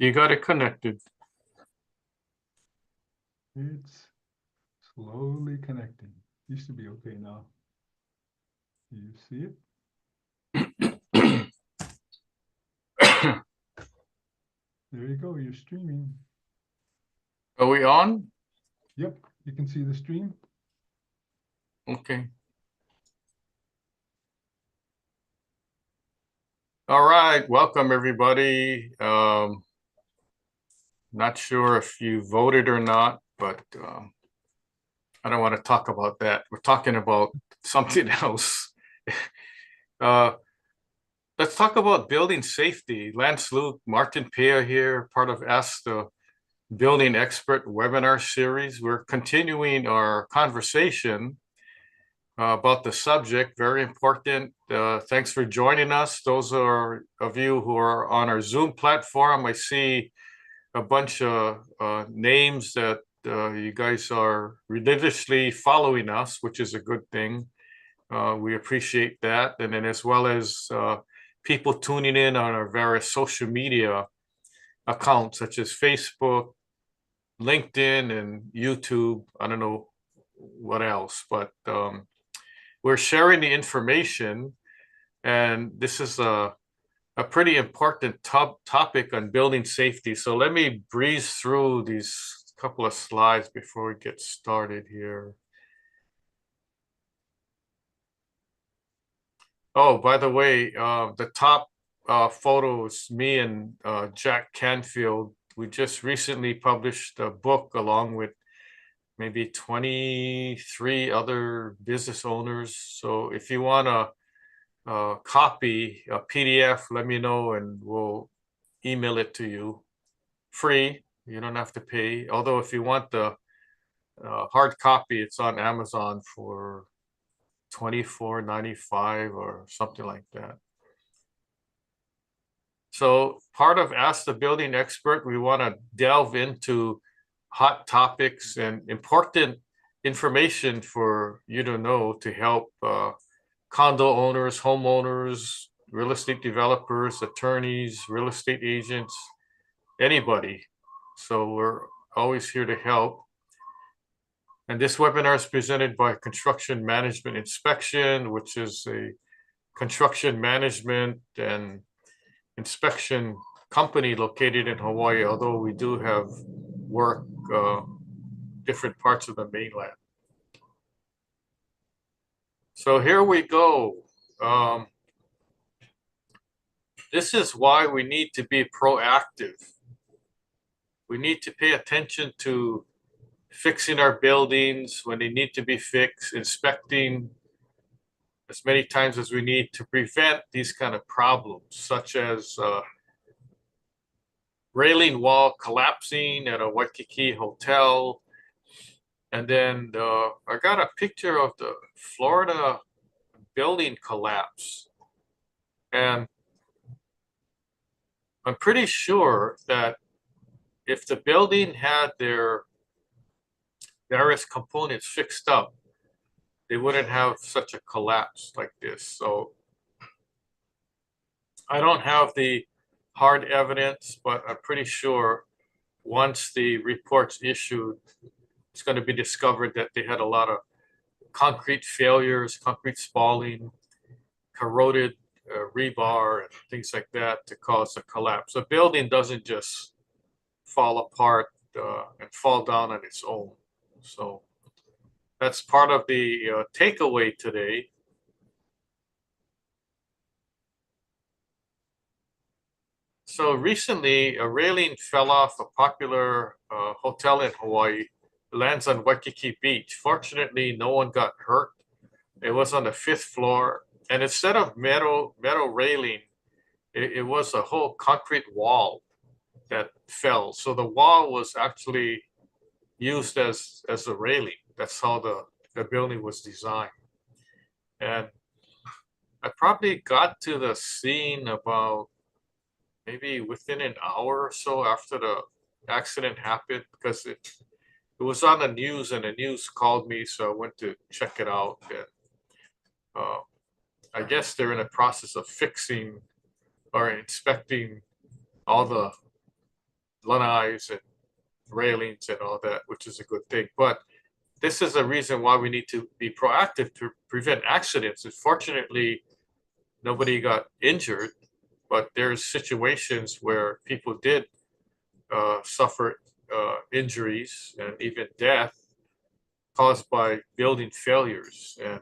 You got it connected. It's slowly connecting. Used to be okay now. You see it? There you go. You're streaming. Are we on? Yep, you can see the stream. Okay. All right. Welcome, everybody. Not sure if you voted or not, but I don't want to talk about that. We're talking about something else. Uh, let's talk about building safety. Lance Luke, Martin Pea here, part of Ask the Building Expert webinar series. We're continuing our conversation about the subject. Very important. Thanks for joining us. Those are of you who are on our Zoom platform. I see a bunch of names that you guys are religiously following us, which is a good thing. We appreciate that. And then as well as people tuning in on our various social media accounts, such as Facebook, LinkedIn, and YouTube. I don't know what else, but we're sharing the information, and this is a pretty important topic on building safety. So let me breeze through these couple of slides before we get started here. Oh, by the way, the top photo is me and Jack Canfield. We just recently published a book along with maybe 23 other business owners. So if you want a copy, a PDF, let me know and we'll email it to you. Free, you don't have to pay. Although if you want the hard copy, it's on Amazon for $24.95 or something like that. So part of Ask the Building Expert, we want to delve into hot topics and important information for you to know to help condo owners, homeowners, real estate developers, attorneys, real estate agents, anybody. So we're always here to help. And this webinar is presented by Construction Management Inspection, which is a construction management and inspection company located in Hawaii, although we do have work different parts of the mainland. So here we go. This is why we need to be proactive. We need to pay attention to fixing our buildings when they need to be fixed, inspecting as many times as we need to prevent these kind of problems, such as railing wall collapsing at a Waikiki hotel. And then I got a picture of the Florida building collapse. And I'm pretty sure that if the building had their various components fixed up, they wouldn't have such a collapse like this. So I don't have the hard evidence, but I'm pretty sure once the report's issued, it's going to be discovered that they had a lot of concrete failures, concrete spalling, corroded rebar, and things like that to cause a collapse. A building doesn't just fall apart and fall down on its own. So that's part of the takeaway today. So recently, a railing fell off a popular hotel in Hawaii, lands on Waikiki Beach. Fortunately, no one got hurt. It was on the 5th floor, and instead of metal railing, it was a whole concrete wall that fell. So the wall was actually used as a railing. That's how the building was designed. And I probably got to the scene about maybe within an hour or so after the accident happened, because it was on the news and the news called me, so I went to check it out. And I guess they're in the process of fixing or inspecting all the lanais and railings and all that, which is a good thing. But this is a reason why we need to be proactive to prevent accidents. And fortunately, nobody got injured, but there's situations where people did suffer injuries and even death caused by building failures. And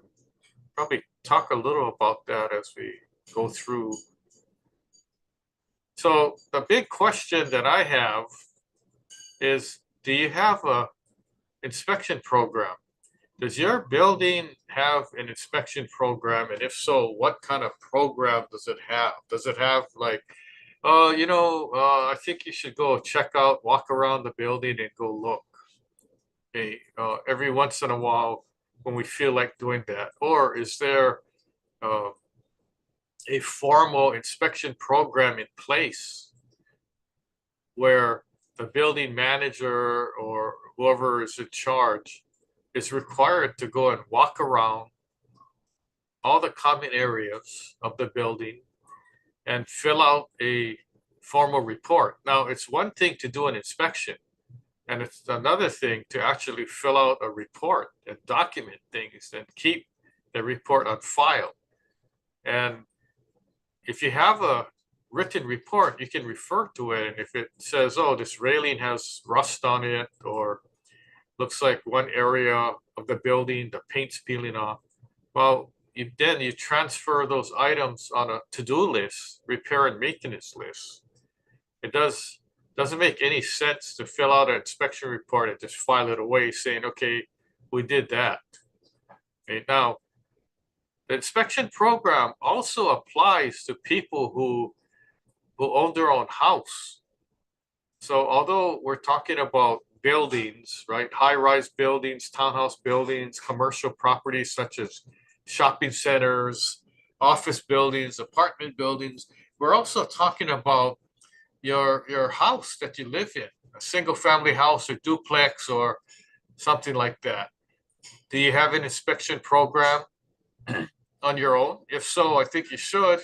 probably talk a little about that as we go through. So the big question that I have is, do you have a inspection program? Does your building have an inspection program? And if so, what kind of program does it have? Does it have like, I think you should go check out, walk around the building and go look. Okay, every once in a while when we feel like doing that? Or is there uh, a formal inspection program in place where the building manager or whoever is in charge is required to go and walk around all the common areas of the building and fill out a formal report? Now, it's one thing to do an inspection, and it's another thing to actually fill out a report and document things and keep the report on file. And if you have a written report, you can refer to it. And if it says, oh, this railing has rust on it, or looks like one area of the building, the paint's peeling off, well, then you transfer those items on a to-do list, repair and maintenance list. It doesn't make any sense to fill out an inspection report and just file it away saying, okay, we did that. Okay, now, the inspection program also applies to people who own their own house. So although we're talking about buildings, right, high-rise buildings, townhouse buildings, commercial properties such as shopping centers, office buildings, apartment buildings, we're also talking about your house that you live in, a single family house or duplex or something like that. Do you have an inspection program on your own? If so, I think you should,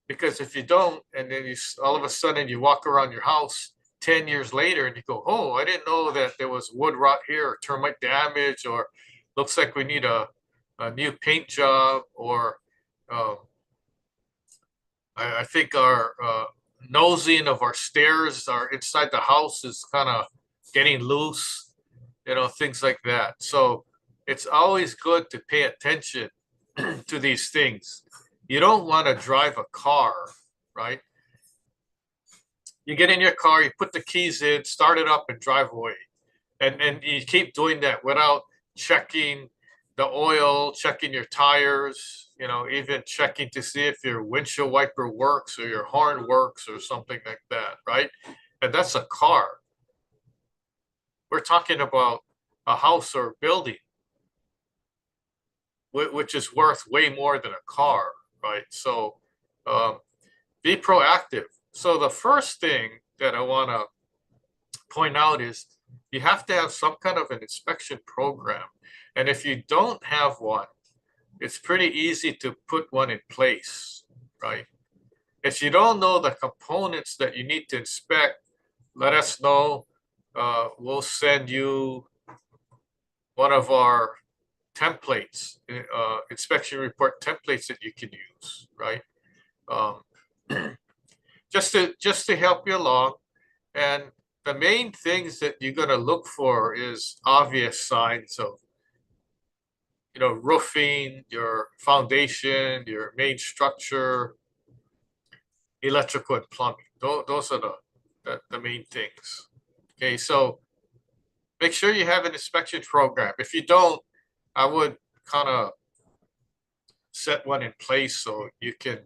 because if you don't, and then you all of a sudden you walk around your house 10 years later and you go, oh, I didn't know that there was wood rot here or termite damage, or looks like we need a new paint job, or I think our nosing of our stairs are inside the house is kind of getting loose, things like that. So it's always good to pay attention to these things. You don't want to drive a car, right? You get in your car, you put the keys in, start it up and drive away. And you keep doing that without checking the oil, checking your tires, even checking to see if your windshield wiper works or your horn works or something like that, right? And that's a car. We're talking about a house or a building, which is worth way more than a car, right? So be proactive. So the first thing that I want to point out is you have to have some kind of an inspection program. And if you don't have one, it's pretty easy to put one in place, right? If you don't know the components that you need to inspect, let us know. We'll send you one of our templates, inspection report templates that you can use, right? Just to help you along. And the main things that you're going to look for is obvious signs of, roofing, your foundation, your main structure, electrical and plumbing. Those are the main things. Okay, so make sure you have an inspection program. If you don't, I would kind of set one in place so you can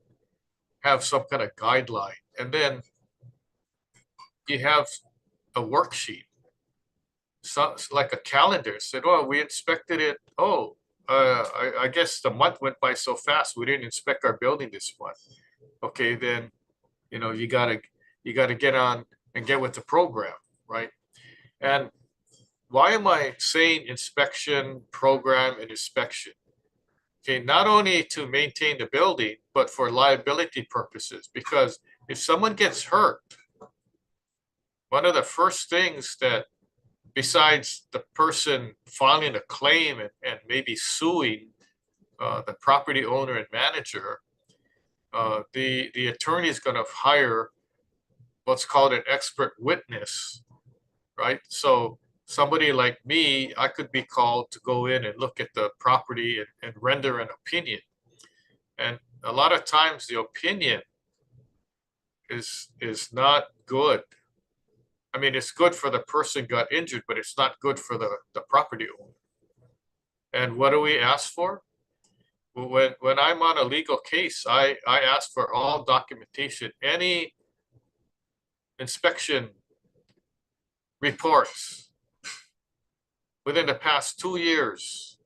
have some kind of guideline. And then you have a worksheet, so like a calendar. Said, oh, we inspected it. Oh, I guess the month went by so fast we didn't inspect our building this month. Okay, then you gotta get on and get with the program, right? And why am I saying inspection program and inspection? Okay, not only to maintain the building, but for liability purposes, because if someone gets hurt, one of the first things that, besides the person filing a claim and maybe suing the property owner and manager, the attorney is going to hire what's called an expert witness, right? So somebody like me, I could be called to go in and look at the property and render an opinion. And a lot of times the opinion is not good. I mean, it's good for the person got injured, but it's not good for the property owner. And what do we ask for? When I'm on a legal case, I ask for all documentation, any inspection reports within the past 2 years.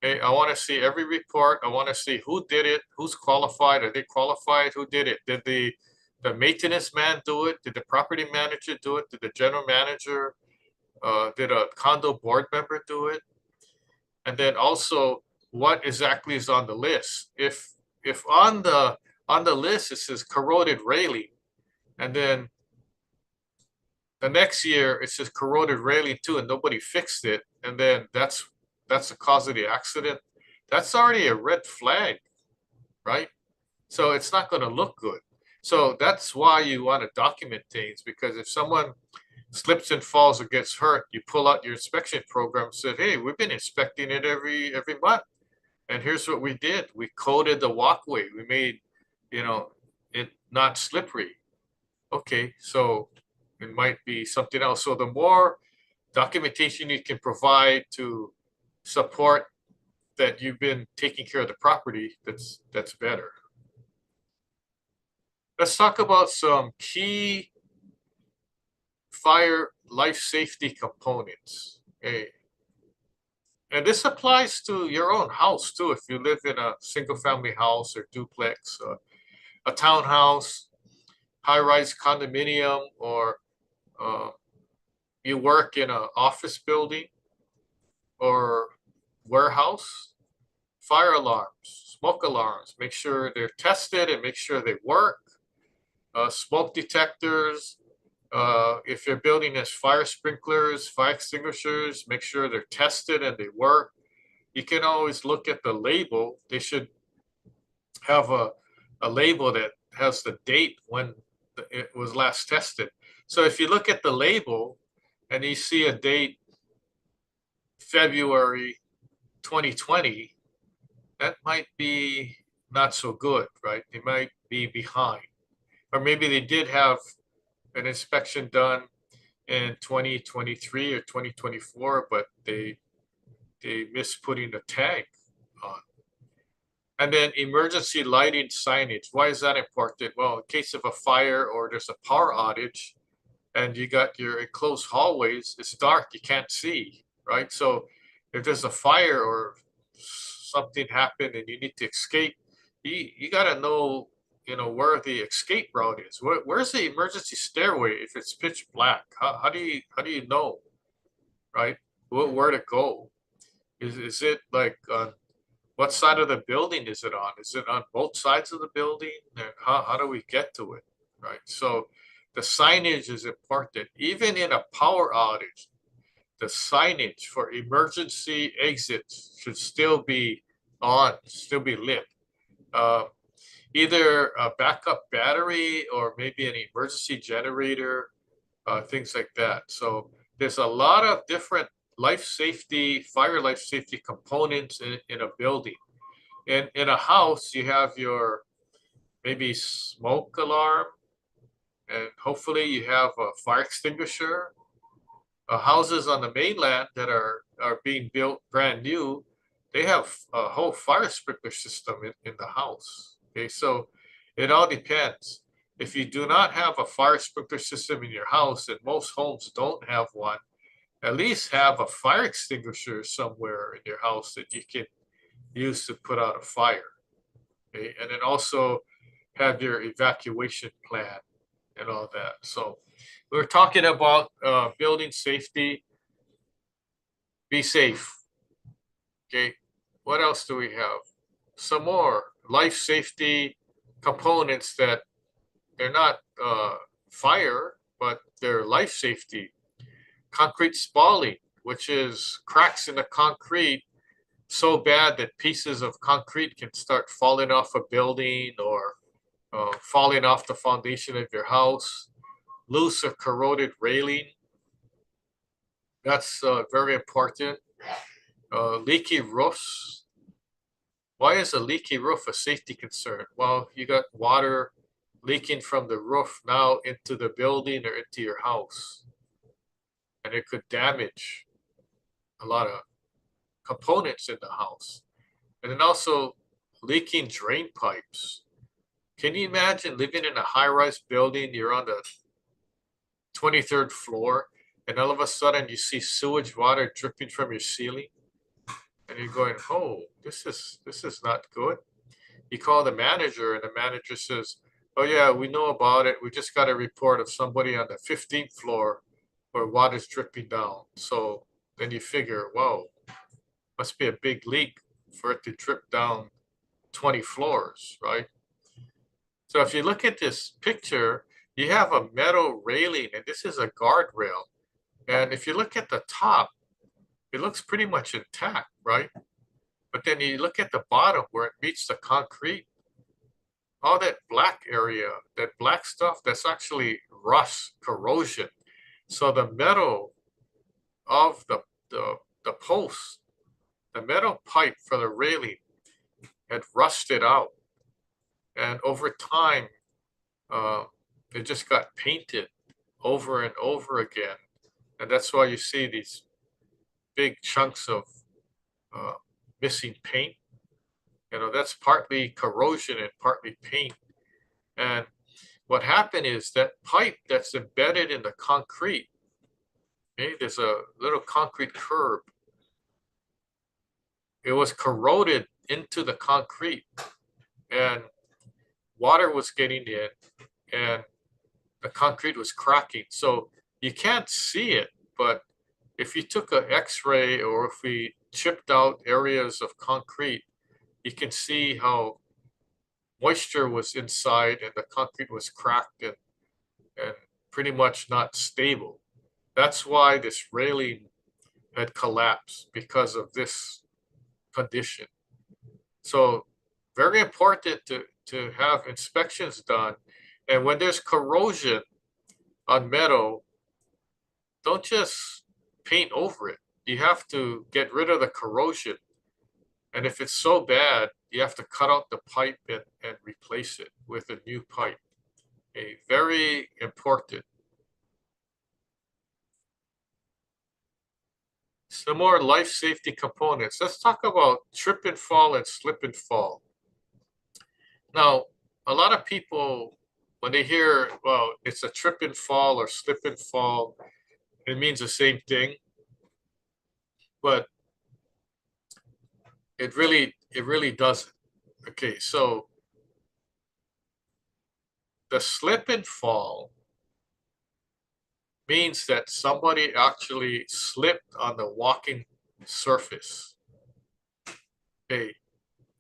Okay, I want to see every report. I want to see who did it, who's qualified, are they qualified, who did it? Did the maintenance man do it? Did the property manager do it? Did the general manager? Did a condo board member do it? And then also, what exactly is on the list? If on the list it says corroded railing, and then the next year it says corroded railing too, and nobody fixed it, and then that's the cause of the accident, that's already a red flag, right? So it's not going to look good. So that's why you want to document things, because if someone slips and falls or gets hurt, you pull out your inspection program and say, hey, we've been inspecting it every month. And here's what we did. We coated the walkway. We made, it not slippery. Okay, so it might be something else. So the more documentation you can provide to support that you've been taking care of the property, that's better. Let's talk about some key fire life safety components. Okay. And this applies to your own house too. If you live in a single family house or duplex, a townhouse, high-rise condominium, or you work in an office building or warehouse, fire alarms, smoke alarms, make sure they're tested and make sure they work. Smoke detectors, if your building has fire sprinklers, fire extinguishers, make sure they're tested and they work. You can always look at the label. They should have a label that has the date when it was last tested. So if you look at the label and you see a date, February 2020, that might be not so good, right? They might be behind. Or maybe they did have an inspection done in 2023 or 2024, but they missed putting the tag on. And then emergency lighting signage. Why is that important? Well, in case of a fire or there's a power outage and you got your enclosed hallways, it's dark, you can't see, right? So if there's a fire or something happened and you need to escape, you got to know, where the escape route is. Where's the emergency stairway if it's pitch black? How do you know, right? Where to go? Is it like on what side of the building is it on? Is it on both sides of the building? How do we get to it, right? So the signage is important. Even in a power outage, the signage for emergency exits should still be on, still be lit. Either a backup battery or maybe an emergency generator, things like that. So there's a lot of different fire life safety components in a building. In a house, you have your maybe smoke alarm, and hopefully you have a fire extinguisher. Houses on the mainland that are being built brand new, they have a whole fire sprinkler system in the house. Okay, so it all depends. If you do not have a fire sprinkler system in your house, and most homes don't have one, at least have a fire extinguisher somewhere in your house that you can use to put out a fire. Okay, and then also have your evacuation plan and all that. So we're talking about building safety. Be safe. Okay, what else do we have? Some more life safety components that they're not fire, but they're life safety. Concrete spalling, which is cracks in the concrete so bad that pieces of concrete can start falling off a building or falling off the foundation of your house. Loose or corroded railing, that's very important. Leaky roofs. Why is a leaky roof a safety concern? Well, you got water leaking from the roof now into the building or into your house, and it could damage a lot of components in the house. And then also leaking drain pipes. Can you imagine living in a high-rise building? You're on the 23rd floor, and all of a sudden you see sewage water dripping from your ceiling, and you're going, "Oh, this is not good." You call the manager, and the manager says, "Oh yeah, we know about it. We just got a report of somebody on the 15th floor where water's dripping down." So then you figure, "Whoa, must be a big leak for it to drip down 20 floors, right?" So if you look at this picture, you have a metal railing, and this is a guardrail. And if you look at the top, it looks pretty much intact, right? But then you look at the bottom where it meets the concrete, all that black area, that black stuff, that's actually rust, corrosion. So the metal of the post, the metal pipe for the railing had rusted out. And over time, it just got painted over and over again. And that's why you see these big chunks of missing paint. You know, that's partly corrosion and partly paint. And what happened is that pipe that's embedded in the concrete, okay, there's a little concrete curb. It was corroded into the concrete, and water was getting in, and the concrete was cracking. So you can't see it, but if you took an X-ray or if we chipped out areas of concrete, you can see how moisture was inside and the concrete was cracked and pretty much not stable. That's why this railing had collapsed, because of this condition. So very important to have inspections done. And when there's corrosion on metal, don't just paint over it. You have to get rid of the corrosion. And if it's so bad, you have to cut out the pipe and replace it with a new pipe. Okay, very important. Some more life safety components. Let's talk about trip and fall and slip and fall. Now, a lot of people, when they hear, well, it's a trip and fall or slip and fall, it means the same thing. But it really doesn't. Okay, so the slip and fall means that somebody actually slipped on the walking surface. Okay,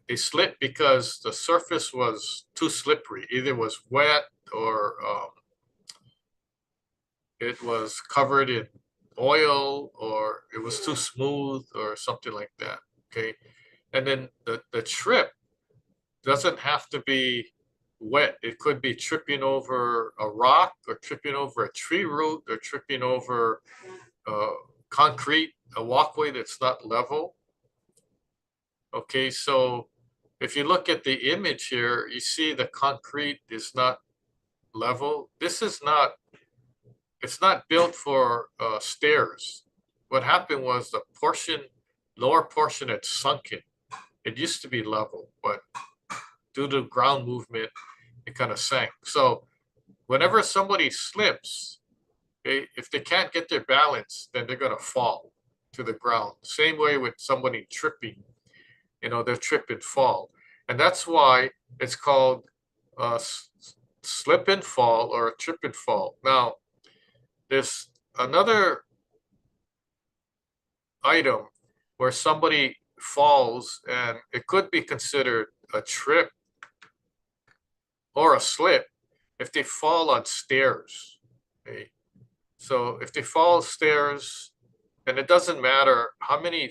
they slipped because the surface was too slippery. Either it was wet or it was covered in oil, or it was too smooth or something like that. Okay, and then the trip doesn't have to be wet. It could be tripping over a rock or tripping over a tree root or tripping over concrete, a walkway that's not level. Okay, so if you look at the image here, you see the concrete is not level. This is not, it's not built for stairs. What happened was the lower portion had sunken. It used to be level, but due to ground movement, it kind of sank. So whenever somebody slips, if they can't get their balance, then they're going to fall to the ground. Same way with somebody tripping, you know, they'll trip and fall. And that's why it's called slip and fall or a trip and fall. Now, there's another item where somebody falls and it could be considered a trip or a slip if they fall on stairs. Okay? So if they fall stairs, and it doesn't matter how many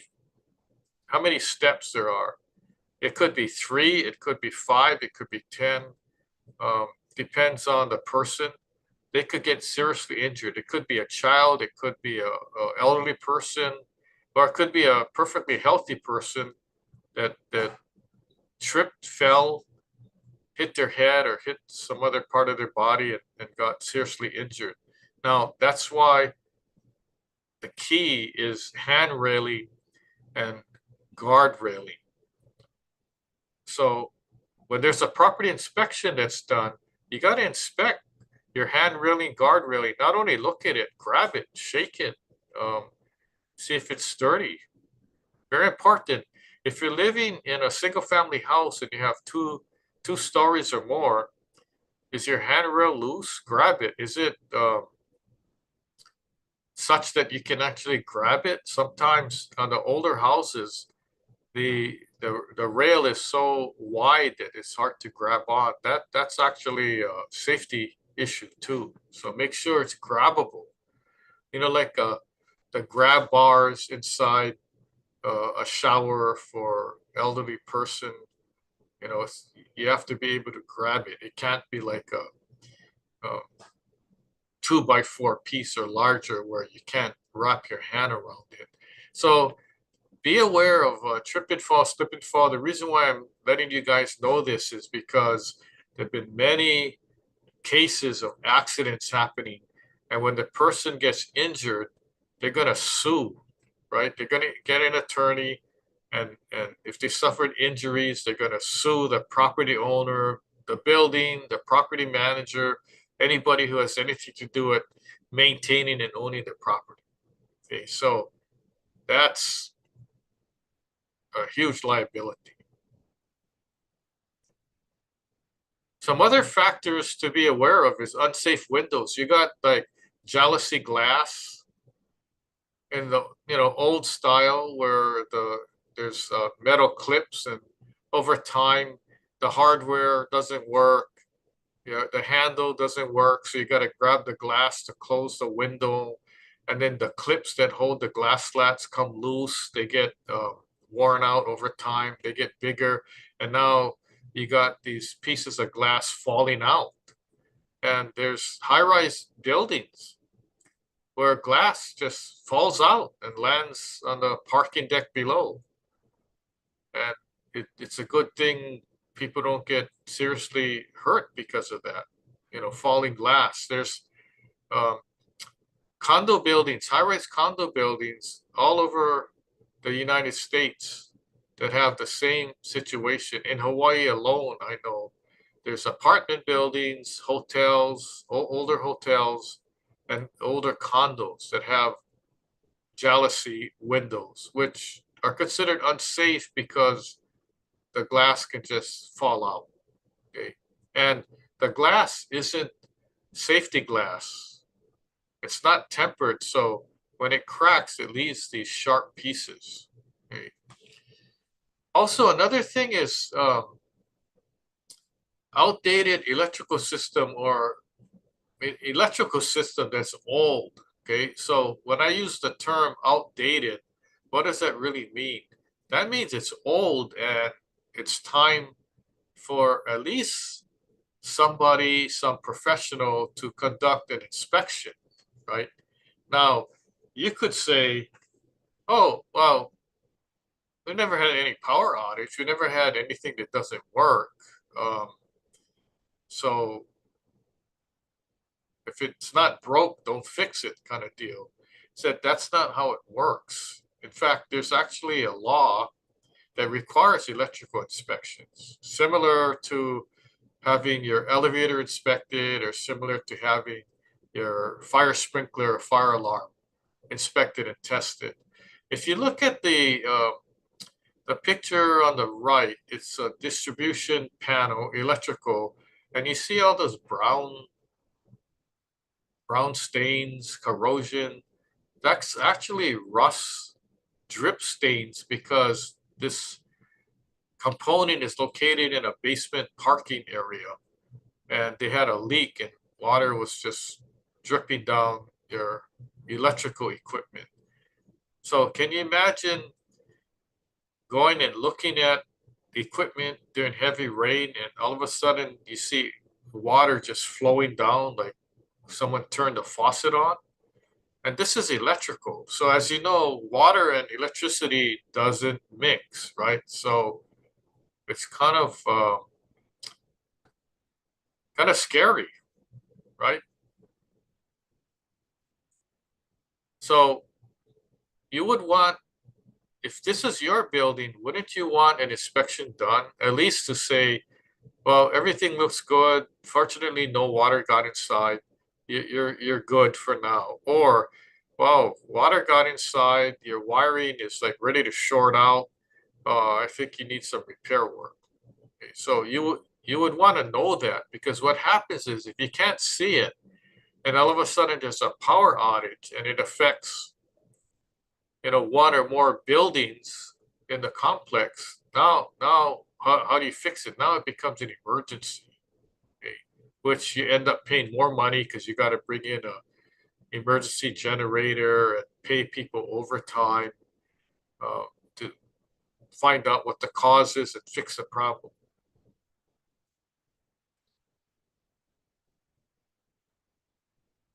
steps there are. It could be 3, it could be 5, it could be 10. Depends on the person. They could get seriously injured. It could be a child, it could be a elderly person, or it could be a perfectly healthy person that tripped, fell, hit their head or hit some other part of their body and got seriously injured. Now, that's why the key is hand railing and guard railing. So when there's a property inspection that's done, you got to inspect your hand railing, guard railing. Not only look at it, grab it, shake it, see if it's sturdy. Very important. If you're living in a single family house and you have two stories or more, is your handrail loose? Grab it. Is it such that you can actually grab it? Sometimes on the older houses, the rail is so wide that it's hard to grab on. That's actually a safety issue too. So make sure it's grabbable. You know, like the grab bars inside a shower for elderly person. You know, you have to be able to grab it. It can't be like a 2x4 piece or larger where you can't wrap your hand around it. So be aware of trip and fall, slip and fall. The reason why I'm letting you guys know this is because there have been many cases of accidents happening. And when the person gets injured, they're going to sue, right? They're going to get an attorney. And if they suffered injuries, they're going to sue the property owner, the building, the property manager, anybody who has anything to do with maintaining and owning the property. Okay, so that's a huge liability. Some other factors to be aware of is unsafe windows. You got like jalousie glass in the old style where there's metal clips, and over time the hardware doesn't work. The handle doesn't work, so you got to grab the glass to close the window, and then the clips that hold the glass slats come loose. They get worn out over time. They get bigger, and now you got these pieces of glass falling out. And there's high-rise buildings where glass just falls out and lands on the parking deck below. And it's a good thing people don't get seriously hurt because of that, falling glass. There's condo buildings, high-rise condo buildings all over the United States that have the same situation. In Hawaii alone, I know there's apartment buildings, hotels, older hotels, and older condos that have jalousie windows, which are considered unsafe because the glass can just fall out. Okay. And the glass isn't safety glass. It's not tempered, so when it cracks, it leaves these sharp pieces. Okay. Also, another thing is outdated electrical system or electrical system that's old. Okay, so when I use the term outdated, what does that really mean? That means it's old and it's time for at least somebody, some professional to conduct an inspection, right? Now, you could say, oh, well, we never had any power outage. We never had anything that doesn't work. So if it's not broke, don't fix it kind of deal. Said that's not how it works. In fact, there's actually a law that requires electrical inspections, similar to having your elevator inspected or similar to having your fire sprinkler or fire alarm inspected and tested. If you look at the picture on the right, it's a distribution panel, electrical, and you see all those brown stains, corrosion. That's actually rust drip stains because this component is located in a basement parking area, and they had a leak and water was just dripping down your electrical equipment. So can you imagine going and looking at the equipment during heavy rain and all of a sudden you see water just flowing down like someone turned the faucet on? And this is electrical. So as you know, water and electricity doesn't mix, right? So it's kind of scary, right? So you would want, if this is your building, wouldn't you want an inspection done? At least to say, well, everything looks good. Fortunately, no water got inside. You're good for now. Or, wow, water got inside. Your wiring is like ready to short out. I think you need some repair work. Okay, so you would want to know that, because what happens is if you can't see it, and all of a sudden there's a power outage and it affects, one or more buildings in the complex. Now, how do you fix it? Now it becomes an emergency, okay? Which you end up paying more money because you got to bring in a emergency generator and pay people overtime to find out what the cause is and fix the problem.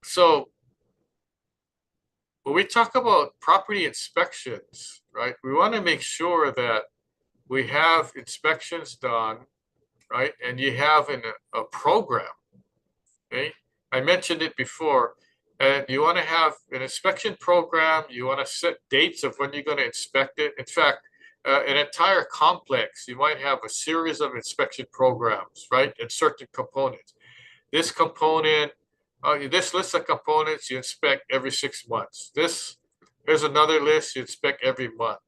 So when we talk about property inspections, right, we want to make sure that we have inspections done, right, and you have a program. Okay, I mentioned it before, and you want to have an inspection program. You want to set dates of when you're going to inspect it. In fact, an entire complex, you might have a series of inspection programs, right, and certain components. This component, this list of components you inspect every 6 months. Here's another list you inspect every month.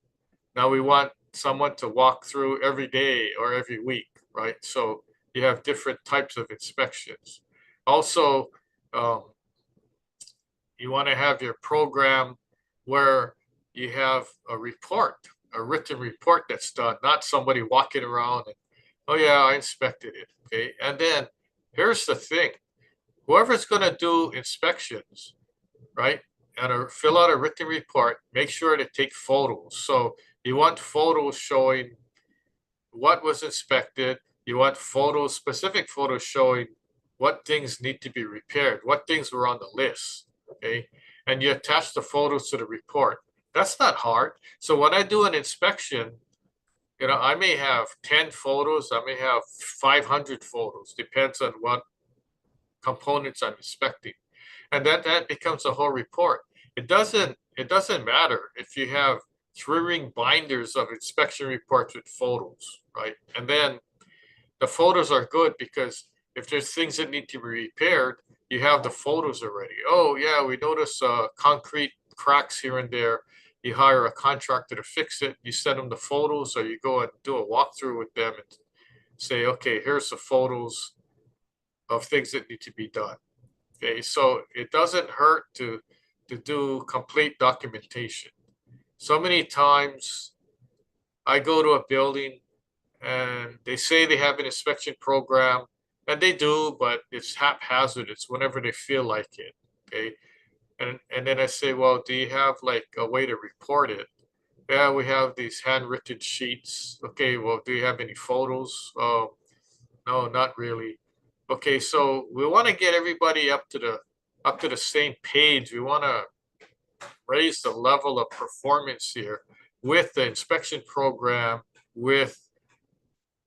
Now we want someone to walk through every day or every week, right? So you have different types of inspections. Also, you want to have your program where you have a report, a written report that's done, not somebody walking around and, oh yeah, I inspected it, okay? And then here's the thing, whoever's going to do inspections, right, and fill out a written report, make sure to take photos. So you want photos showing what was inspected. You want photos, specific photos showing what things need to be repaired, what things were on the list, okay? And you attach the photos to the report. That's not hard. So when I do an inspection, I may have 10 photos, I may have 500 photos, depends on what components I'm inspecting. And that becomes a whole report. It doesn't matter if you have 3-ring binders of inspection reports with photos, right? And then the photos are good because if there's things that need to be repaired, you have the photos already. Oh yeah, we notice concrete cracks here and there. You hire a contractor to fix it. You send them the photos, or you go and do a walkthrough with them and say, okay, here's the photos of things that need to be done. Okay, so it doesn't hurt to do complete documentation. So many times I go to a building and they say they have an inspection program, and they do, but it's haphazard. It's whenever they feel like it. Okay. And then I say, well, do you have like a way to report it? Yeah, we have these handwritten sheets. Okay, well, do you have any photos? Oh, no, not really. Okay, so we want to get everybody up to the same page. We want to raise the level of performance here with the inspection program, with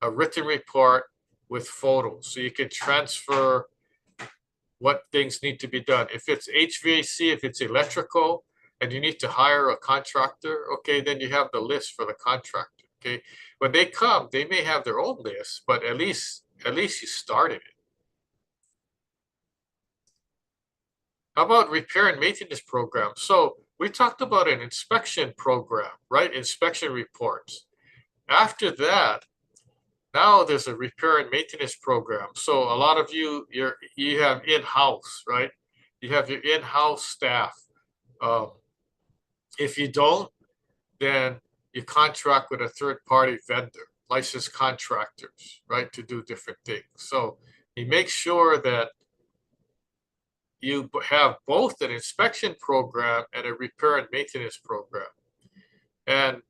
a written report, with photos, so you can transfer what things need to be done. If it's HVAC, if it's electrical, and you need to hire a contractor, okay, then you have the list for the contractor. Okay, when they come, they may have their own list, but at least you started it. How about repair and maintenance program? So we talked about an inspection program, right? Inspection reports. After that, now there's a repair and maintenance program. So a lot of you have in-house, right? You have your in-house staff. If you don't, then you contract with a third-party vendor, licensed contractors, right, to do different things. So you make sure that you have both an inspection program and a repair and maintenance program. And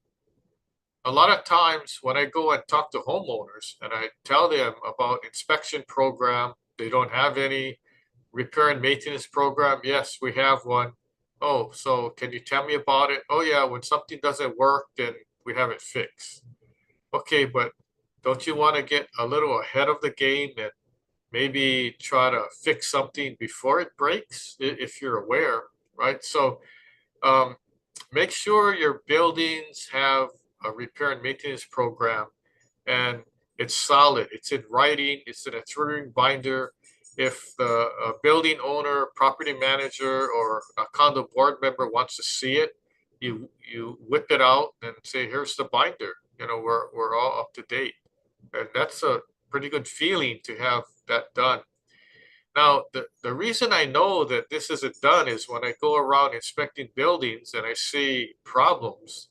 a lot of times when I go and talk to homeowners and I tell them about inspection program, they don't have any. Repair and maintenance program, yes, we have one. Oh, so can you tell me about it? Oh yeah, when something doesn't work, then we have it fixed. Okay, but don't you want to get a little ahead of the game and maybe try to fix something before it breaks, if you're aware, right? So make sure your buildings have a repair and maintenance program, and it's solid. It's in writing. It's in a three-ring binder. If the building owner, property manager, or a condo board member wants to see it, you whip it out and say, "Here's the binder. You know, we're all up to date," and that's a pretty good feeling to have that done. Now, the reason I know that this isn't done is when I go around inspecting buildings and I see problems,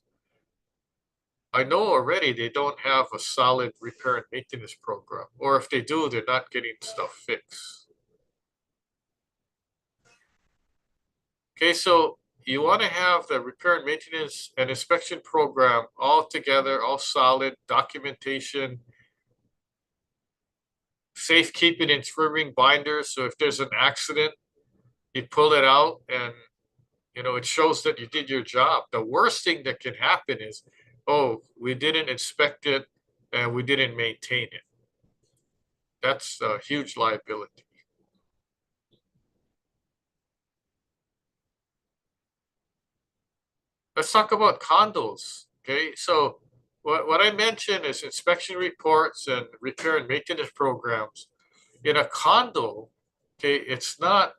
I know already they don't have a solid repair and maintenance program, or if they do, they're not getting stuff fixed. Okay, so you want to have the repair and maintenance and inspection program all together, all solid, documentation, safekeeping in three-ring binders. So if there's an accident, you pull it out and it shows that you did your job. The worst thing that can happen is, oh, we didn't inspect it and we didn't maintain it. That's a huge liability. Let's talk about condos. Okay, so what I mentioned is inspection reports and repair and maintenance programs. In a condo, okay, it's not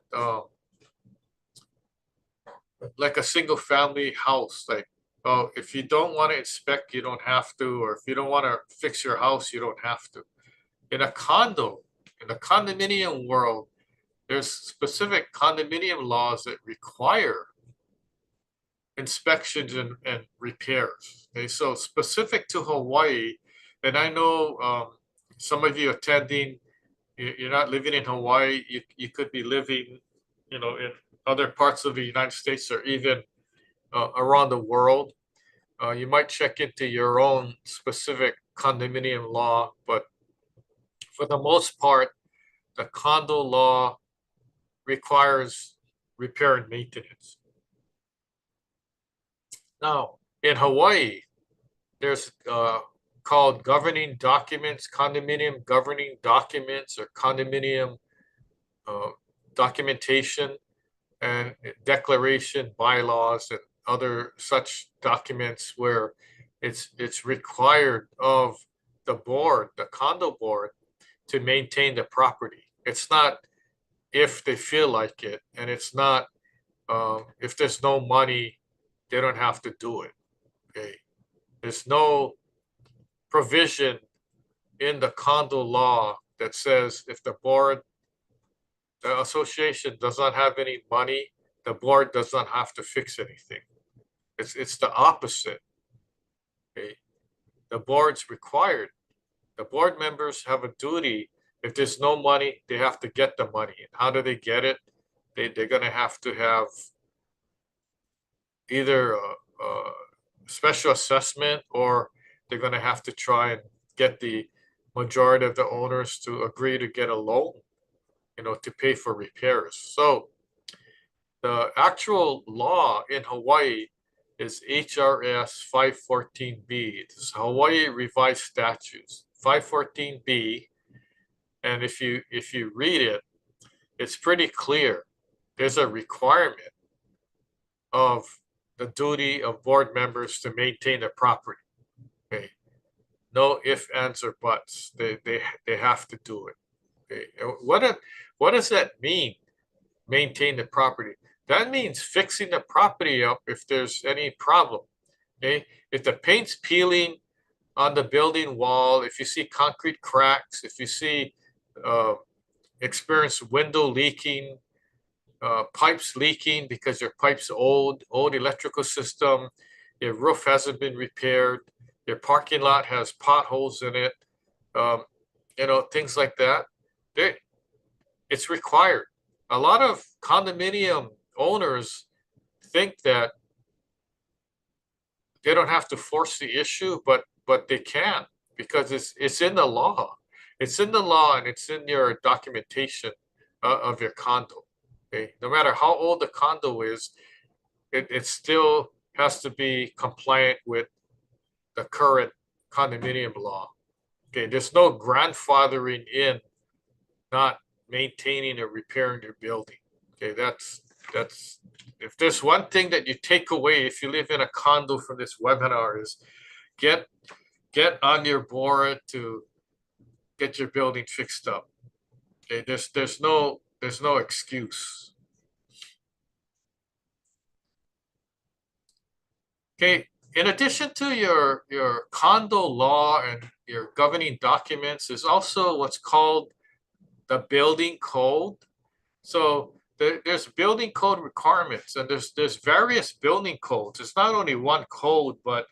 like a single family house. Like, oh, if you don't want to inspect, you don't have to, or if you don't want to fix your house, you don't have to. In a condo, in the condominium world, there's specific condominium laws that require inspections and repairs. Okay, so specific to Hawaii, and I know some of you attending, you're not living in Hawaii, you could be living, in other parts of the United States or even around the world. You might check into your own specific condominium law, but for the most part, the condo law requires repair and maintenance. Now, in Hawaii, there's called governing documents, condominium governing documents, or condominium documentation and declaration bylaws and other such documents where it's required of the board, the condo board, to maintain the property. It's not if they feel like it, and it's not if there's no money, they don't have to do it. Okay, there's no provision in the condo law that says if the board, the association does not have any money, the board does not have to fix anything. It's the opposite. Okay, the board's required. The board members have a duty. If there's no money, they have to get the money. And how do they get it? They're going to have either a special assessment, or they're going to have to try and get the majority of the owners to agree to get a loan, to pay for repairs. So the actual law in Hawaii is HRS 514B. It's Hawaii Revised Statutes 514B. And if you read it, it's pretty clear. There's a requirement of the duty of board members to maintain the property. Okay, no ifs, ands, or buts. They have to do it. Okay, what does that mean? Maintain the property. That means fixing the property up if there's any problem. Okay, if the paint's peeling on the building wall, if you see concrete cracks, if you see experience window leaking, pipes leaking because your pipe's old electrical system, your roof hasn't been repaired, your parking lot has potholes in it, things like that. It's required. a lot of condominium owners think that they don't have to force the issue, but they can, because it's in the law. It's in the law and it's in your documentation of your condo. Okay, no matter how old the condo is, it still has to be compliant with the current condominium law. Okay, there's no grandfathering in not maintaining or repairing your building. Okay, that's if there's one thing that you take away if you live in a condo from this webinar is get get on your board to get your building fixed up. Okay, there's no excuse. Okay, in addition to your condo law and your governing documents, there's also what's called the building code. So there's building code requirements, and there's various building codes. It's not only one code, but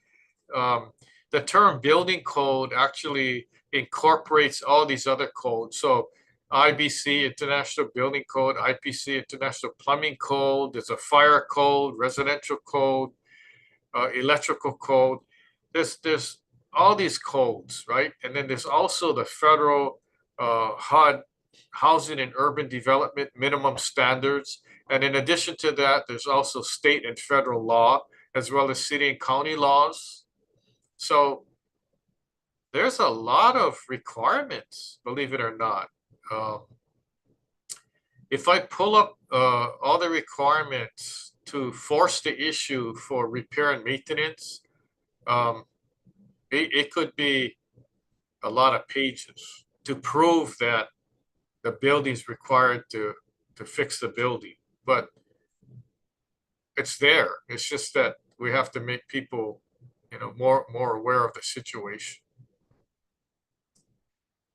the term building code actually incorporates all these other codes. So IBC, International Building Code, IPC, International Plumbing Code. There's a fire code, residential code, electrical code. There's all these codes, right? And then there's also the federal HUD, Housing and Urban Development Minimum Standards. And in addition to that, there's also state and federal law, as well as city and county laws. So there's a lot of requirements, believe it or not. If I pull up all the requirements to force the issue for repair and maintenance, it could be a lot of pages to prove that the building is required to fix the building. But it's there. It's just that we have to make people, more aware of the situation.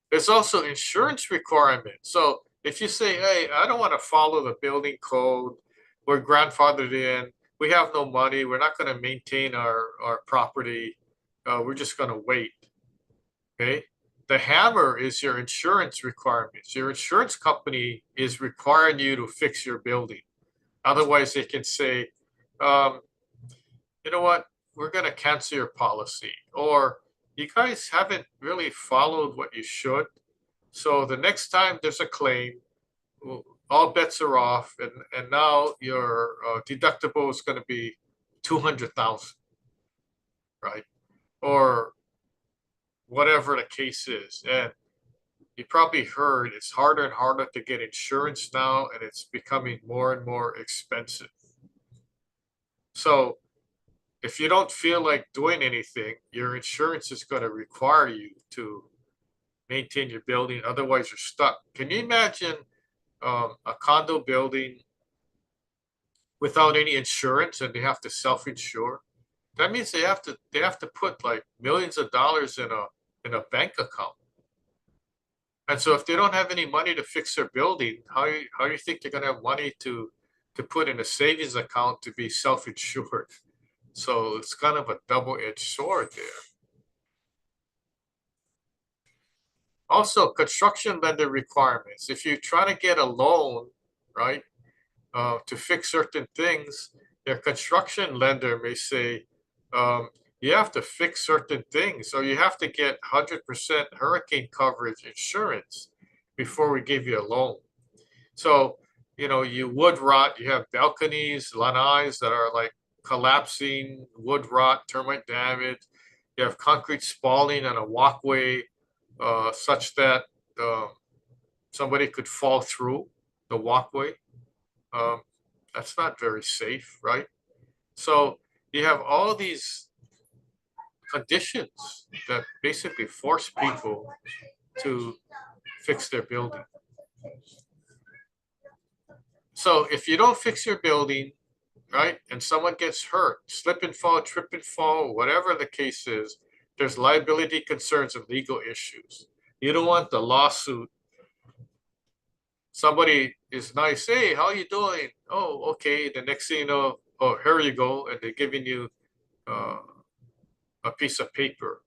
There's also insurance requirements. So if you say, hey, I don't want to follow the building code, we're grandfathered in, we have no money, we're not going to maintain our property, we're just going to wait. Okay. The hammer is your insurance requirements. Your insurance company is requiring you to fix your building. Otherwise, they can say, you know what, we're going to cancel your policy, or you guys haven't really followed what you should. So the next time there's a claim, all bets are off, and now your deductible is going to be 200,000, right? Or whatever the case is. And you probably heard it's harder and harder to get insurance now, and it's becoming more and more expensive. So if you don't feel like doing anything, your insurance is going to require you to maintain your building. Otherwise, you're stuck. Can you imagine a condo building without any insurance and they have to self-insure? That means they have to put like millions of dollars in a bank account. And so if they don't have any money to fix their building, how do you think they're going to have money to put in a savings account to be self-insured? So it's kind of a double-edged sword there. Also, construction lender requirements. If you try to get a loan, right, to fix certain things, your construction lender may say, you have to fix certain things, or you have to get 100% hurricane coverage insurance before we give you a loan. So, you wood rot, you have balconies, lanais that are like collapsing, wood rot, termite damage. You have concrete spalling on a walkway, such that somebody could fall through the walkway. That's not very safe, right? So you have all these conditions that basically force people to fix their building. So if you don't fix your building, right, and someone gets hurt, slip and fall, trip and fall, whatever the case is, there's liability concerns and legal issues. You don't want the lawsuit. Somebody is nice, hey, how you doing? Oh, okay. The next thing you know, oh, here you go, and they're giving you a piece of paper,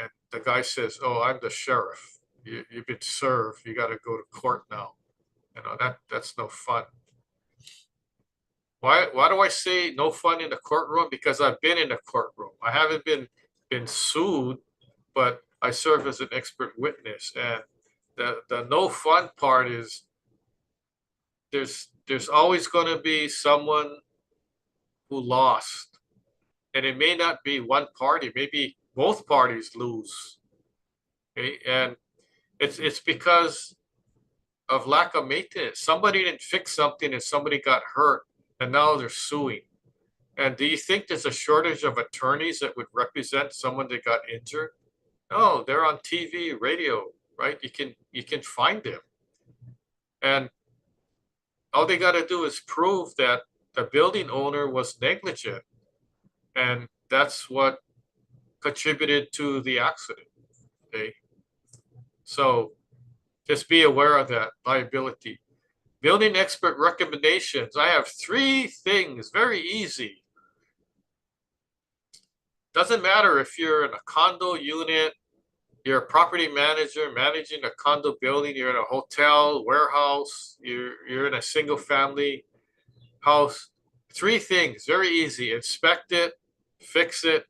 and the guy says, oh, I'm the sheriff. You've been served. You got to go to court now. that's no fun. Why do I say no fun in the courtroom? Because I've been in the courtroom. I haven't been sued, but I serve as an expert witness. And the no fun part is there's always going to be someone who lost, and it may not be one party, maybe both parties lose. Okay? And it's because of lack of maintenance. Somebody didn't fix something and somebody got hurt, and now they're suing. And do you think there's a shortage of attorneys that would represent someone that got injured? No, they're on TV, radio, right? You can find them. And all they got to do is prove that the building owner was negligent. And that's what contributed to the accident. Okay. So just be aware of that liability. Building expert recommendations. I have 3 things, very easy. Doesn't matter if you're in a condo unit, you're a property manager managing a condo building, you're in a hotel, warehouse, you're in a single family house. 3 things, very easy. Inspect it, fix it,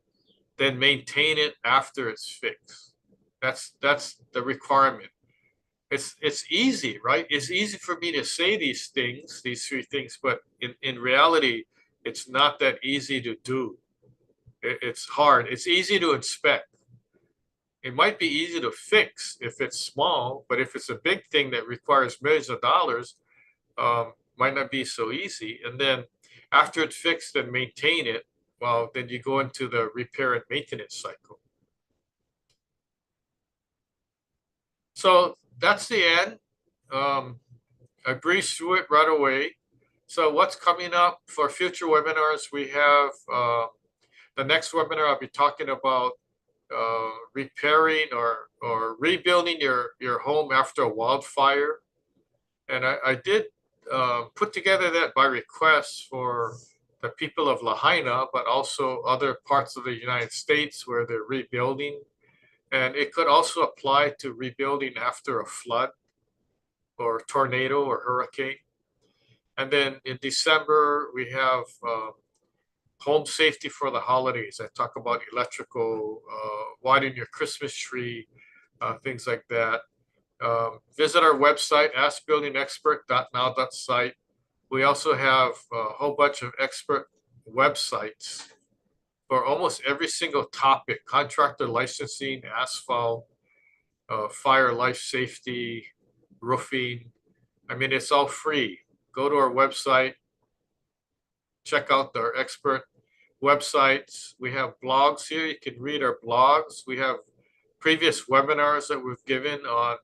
then maintain it after it's fixed. That's the requirement. It's easy, right? It's easy for me to say these things, these 3 things, but in reality, it's not that easy to do. It's hard. It's easy to inspect. It might be easy to fix if it's small, but if it's a big thing that requires millions of dollars, might not be so easy. And then after it's fixed and maintain it, well, then you go into the repair and maintenance cycle. So that's the end. I breezed through it right away. So what's coming up for future webinars? We have the next webinar. I'll be talking about repairing or rebuilding your home after a wildfire. And I did put together that by request for the people of Lahaina, but also other parts of the United States where they're rebuilding. And it could also apply to rebuilding after a flood or tornado or hurricane. And then in December, we have home safety for the holidays. I talk about electrical, lighting your Christmas tree, things like that. Visit our website, askbuildingexpert.now.site. We also have a whole bunch of expert websites for almost every single topic: contractor licensing, asphalt, fire, life safety, roofing. I mean, it's all free. Go to our website, check out our expert websites. We have blogs here. You can read our blogs. We have previous webinars that we've given on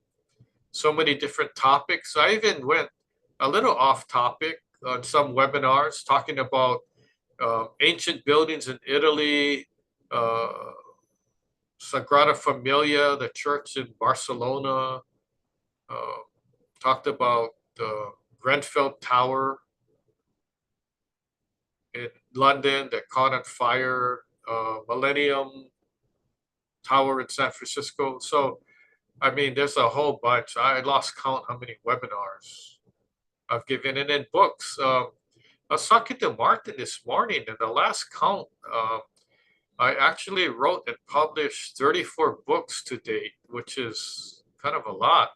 so many different topics. I even went a little off topic on some webinars talking about ancient buildings in Italy, Sagrada Familia, the church in Barcelona, talked about the Grenfell Tower in London that caught on fire, Millennium Tower in San Francisco. So, I mean, there's a whole bunch. I lost count how many webinars I've given, and then books. I was talking to Martin this morning, and the last count, I actually wrote and published 34 books to date, which is kind of a lot.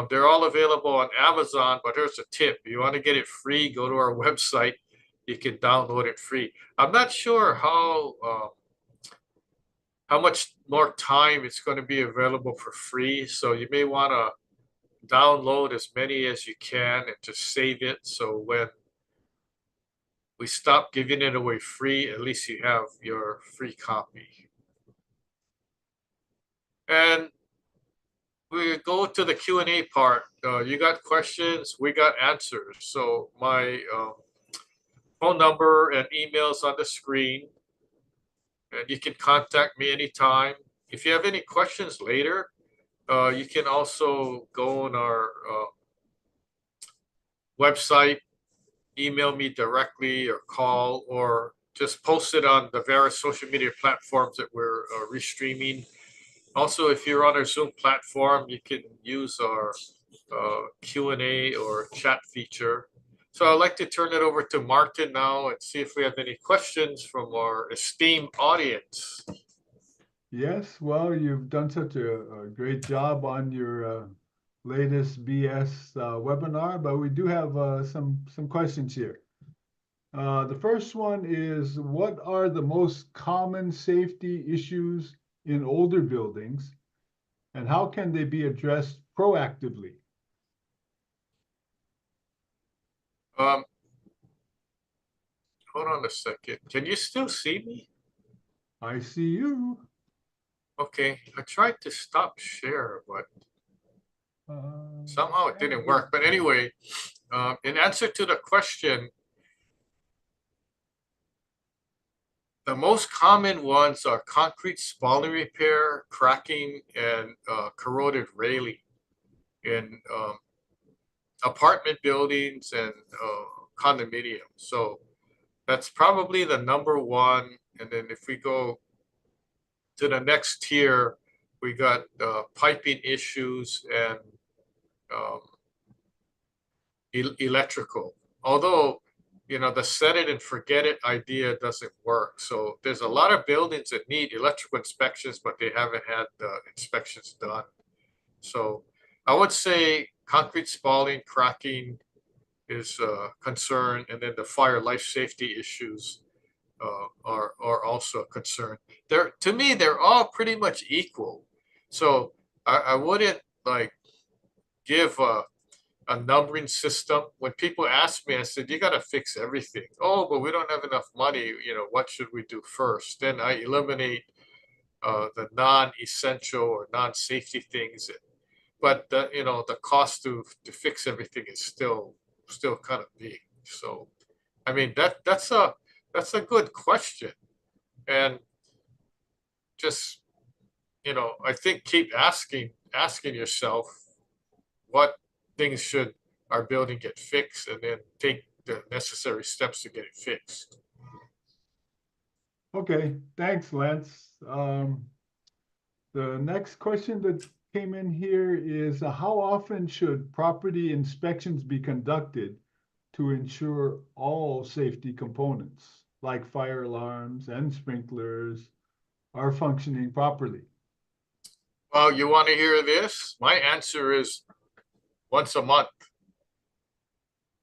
They're all available on Amazon, but here's a tip. You want to get it free, go to our website. You can download it free. I'm not sure how much more time it's going to be available for free. So you may want to download as many as you can and just save it. So when we stop giving it away free, at least you have your free copy. And we go to the Q&A part. You got questions, we got answers. So my phone number and emails on the screen, and you can contact me anytime. If you have any questions later, you can also go on our website, email me directly or call, or just post it on the various social media platforms that we're restreaming. Also, if you're on our Zoom platform, you can use our Q&A or chat feature. So I'd like to turn it over to Martin now and see if we have any questions from our esteemed audience. Yes, well, you've done such a great job on your latest BS webinar, but we do have some questions here. The first one is, what are the most common safety issues in older buildings, and how can they be addressed proactively? Um, hold on a second. Can you still see me? I see you. Okay, I tried to stop share, but somehow it didn't work. But anyway, in answer to the question, the most common ones are concrete spalling repair, cracking, and corroded railing in apartment buildings and condominiums. So that's probably the number one. And then if we go to the next tier, we got piping issues and electrical. Although, you know, the set it and forget it idea doesn't work. So there's a lot of buildings that need electrical inspections, but they haven't had the inspections done. So I would say concrete spalling, cracking is a concern, and then the fire life safety issues are also a concern. To me, they're all pretty much equal. So I wouldn't like give a numbering system. When people ask me, I said, you got to fix everything. Oh, but we don't have enough money. You know, what should we do first? Then I eliminate the non-essential or non-safety things. But the, you know, the cost to fix everything is still kind of big. So, I mean, that's a good question. And just, you know, I think keep asking yourself what things should our building get fixed, and then take the necessary steps to get it fixed. Okay, thanks, Lance. The next question that came in here is, how often should property inspections be conducted to ensure all safety components, like fire alarms and sprinklers, are functioning properly? Well, you want to hear this? My answer is once a month.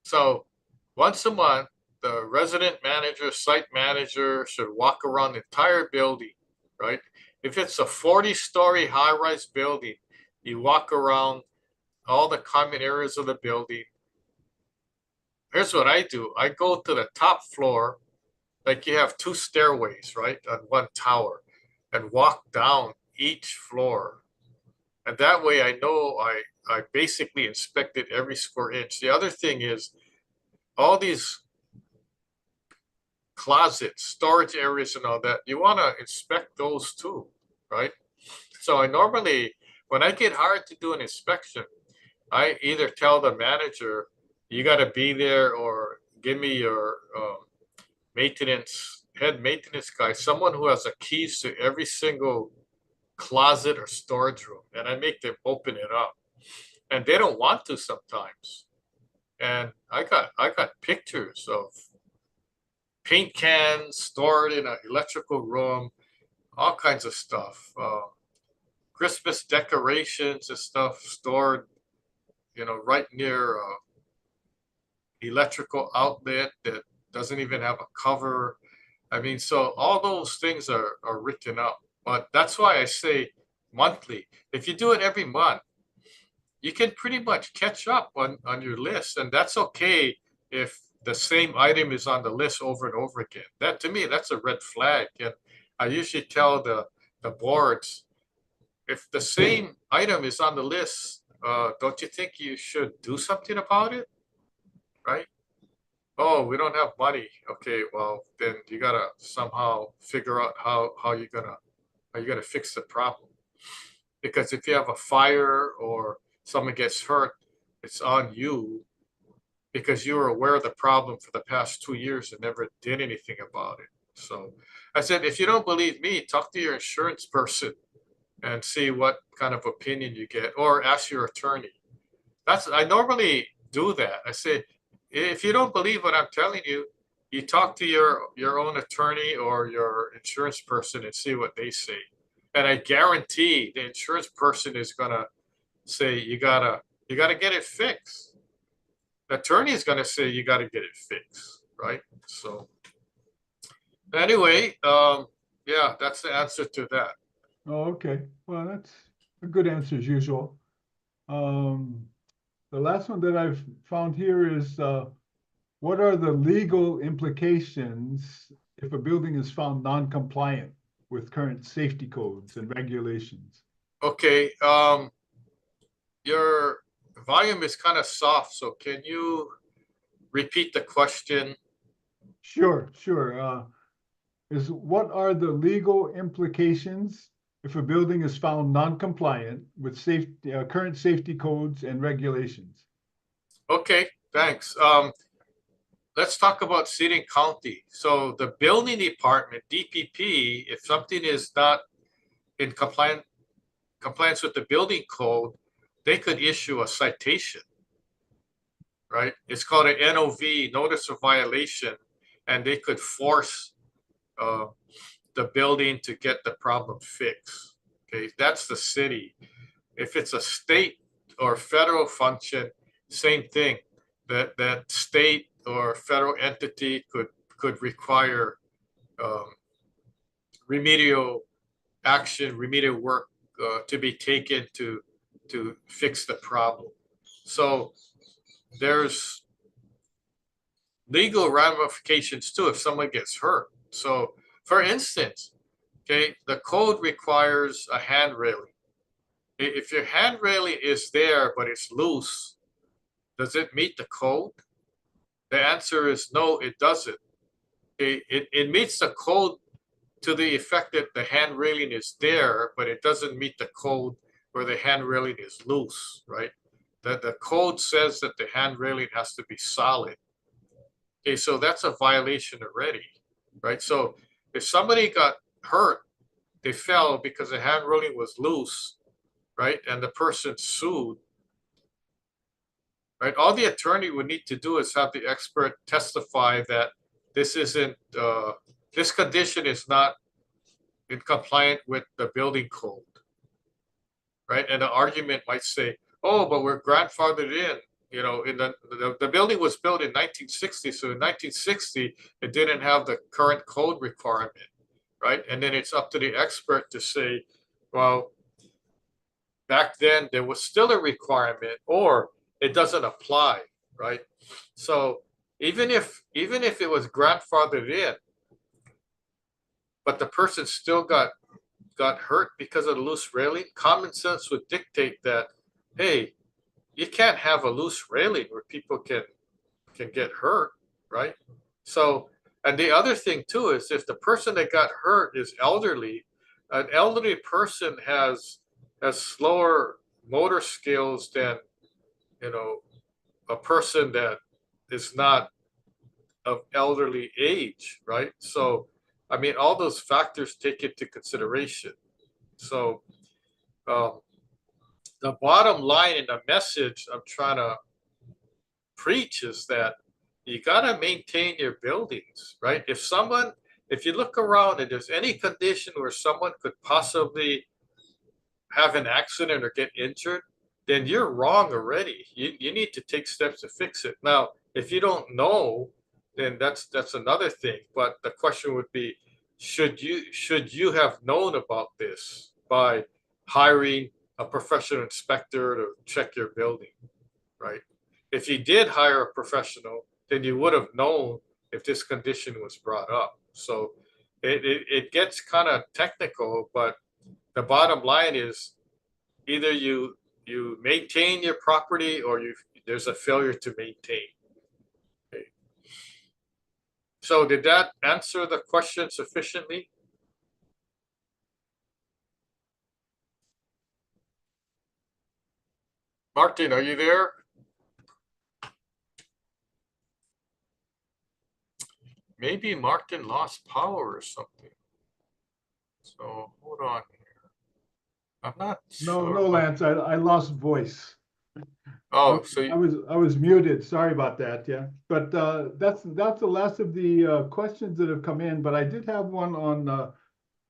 So once a month, the resident manager, site manager should walk around the entire building, right? If it's a 40-story high-rise building, you walk around all the common areas of the building. Here's what I do. I go to the top floor, like you have two stairways, right, on one tower, and walk down each floor. And that way I know I basically inspected every square inch. The other thing is all these closets, storage areas and all that, you want to inspect those too, right? So I normally, when I get hired to do an inspection, I either tell the manager, you got to be there, or give me your head maintenance guy, someone who has the keys to every single closet or storage room, and I make them open it up. And they don't want to sometimes. And I got pictures of paint cans stored in an electrical room, all kinds of stuff. Christmas decorations and stuff stored, you know, right near electrical outlet that doesn't even have a cover. I mean, so all those things are written up. But that's why I say monthly. If you do it every month, you can pretty much catch up on your list. And that's okay if the same item is on the list over and over again. That, to me, that's a red flag. And I usually tell the boards, if the same item is on the list, don't you think you should do something about it? Right? Oh, we don't have money. Okay, well, then you gotta somehow figure out how you're gonna fix the problem. Because if you have a fire or someone gets hurt, it's on you, because you were aware of the problem for the past 2 years and never did anything about it. So I said, if you don't believe me, talk to your insurance person and see what kind of opinion you get, or ask your attorney. I normally do that. I say, if you don't believe what I'm telling you, you talk to your own attorney or your insurance person and see what they say. And I guarantee the insurance person is gonna say you gotta get it fixed. The attorney is gonna say you gotta get it fixed, right? So anyway, yeah, that's the answer to that. Oh, okay. Well, that's a good answer as usual. The last one that I've found here is, what are the legal implications if a building is found non-compliant with current safety codes and regulations? Okay, your volume is kind of soft, so can you repeat the question? Sure, sure. Is what are the legal implications if a building is found non-compliant with current safety codes and regulations? Okay, thanks. Let's talk about city and county. So the building department, DPP, if something is not in compliance with the building code, they could issue a citation, right? It's called an NOV, notice of violation, and they could force the building to get the problem fixed. Okay, that's the city. If it's a state or federal function, same thing. That state or federal entity could require remedial action, remedial work to be taken to fix the problem. So there's legal ramifications too if someone gets hurt. So for instance, okay, the code requires a hand railing. If your hand railing is there but it's loose, does it meet the code? The answer is no, it doesn't. It meets the code to the effect that the hand railing is there, but it doesn't meet the code where the hand railing is loose, right? The code says that the hand railing has to be solid. Okay, so that's a violation already, right? So if somebody got hurt, they fell because the hand railing was loose, right? And the person sued, right? All the attorney would need to do is have the expert testify that this isn't, this condition is not in compliant with the building code, right? And the argument might say, oh, but we're grandfathered in. You know, in the building was built in 1960, so in 1960 it didn't have the current code requirement, right? And then it's up to the expert to say, well, back then there was still a requirement, or it doesn't apply, right? So even if it was grandfathered in, but the person still got hurt because of the loose railing, common sense would dictate that, hey, you can't have a loose railing where people can get hurt, right? So, and the other thing too is if the person that got hurt is elderly, an elderly person has slower motor skills than, you know, a person that is not of elderly age, right? So, I mean, all those factors take into consideration. So, the bottom line in the message I'm trying to preach is that you got to maintain your buildings, right? If you look around and there's any condition where someone could possibly have an accident or get injured, then you're wrong already. You need to take steps to fix it. Now, if you don't know, then that's another thing. But the question would be, should you have known about this by hiring a professional inspector to check your building, right? If you did hire a professional, then you would have known if this condition was brought up. So it gets kind of technical, but the bottom line is either you maintain your property or there's a failure to maintain. Okay. So did that answer the question sufficiently? Martin, are you there? Maybe Martin lost power or something. So hold on here. I'm not No, sure. no, Lance, I lost voice. Oh, so I was muted. Sorry about that. Yeah, but that's the last of the questions that have come in. But I did have one on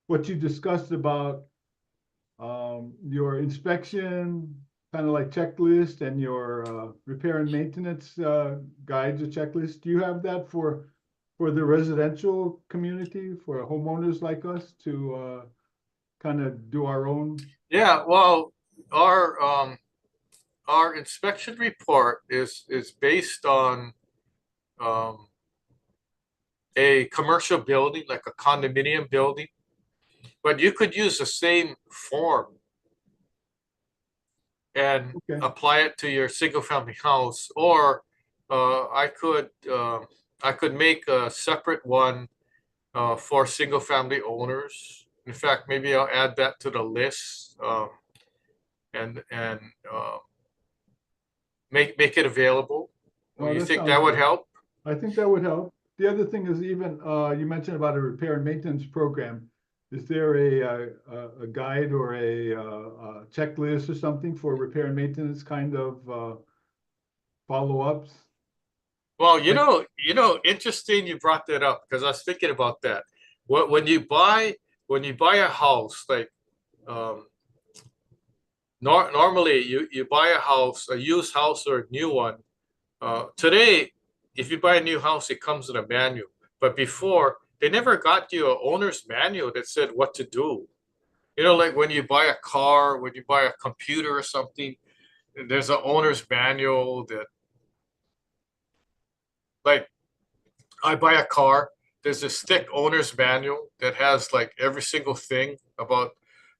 what you discussed about your inspection, kind of like checklist, and your repair and maintenance guides or checklist. Do you have that for the residential community, for homeowners like us to kind of do our own? yeah, well, our inspection report is based on um, a commercial building, like a condominium building, but you could use the same form and Okay. apply it to your single family house, or I could make a separate one for single family owners. In fact, maybe I'll add that to the list and make it available. Oh, You that think sounds that would good. help? I think that would help. The other thing is even, you mentioned about a repair and maintenance program. Is there a guide or a checklist or something for repair and maintenance kind of follow-ups? Well, Like, interesting you brought that up because I was thinking about that. What when you buy a house, like um, normally you buy a house, a used house or a new one. Today, if you buy a new house, it comes in a manual. But before, they never got you a owner's manual that said what to do. Like when you buy a car, when you buy a computer or something, there's an owner's manual that, like, I buy a car, there's this thick owner's manual that has like every single thing about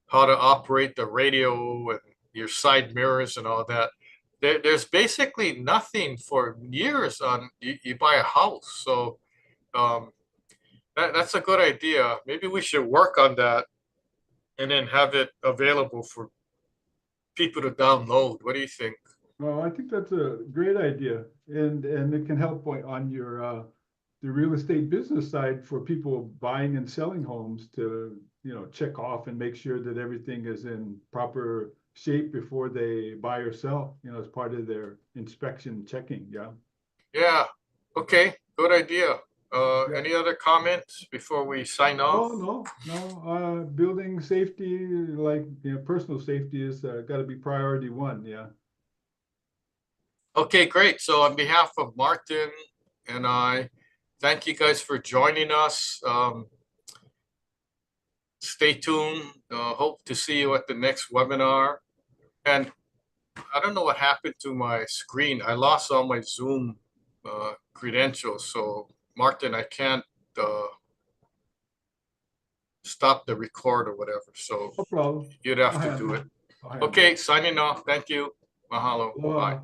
how to operate the radio and your side mirrors and all that. There's basically nothing for years on you buy a house. So um, that's a good idea. Maybe we should work on that and then have it available for people to download. What do you think? well, I think that's a great idea, and it can help on your the real estate business side for people buying and selling homes to, check off and make sure that everything is in proper shape before they buy or sell, as part of their inspection checking. Yeah. Yeah. Okay. Good idea. Yeah. Any other comments before we sign off? Oh, no. Building safety, like, personal safety is got to be priority one. Yeah. Okay, great. So on behalf of Martin and I, thank you guys for joining us. Stay tuned. Hope to see you at the next webinar. And I don't know what happened to my screen. I lost all my Zoom credentials. So Martin, I can't stop the record or whatever. So No problem. you'd have I'll to do handle it. it. I'll handle it. Okay, signing off. Thank you. Mahalo. Bye. Aloha.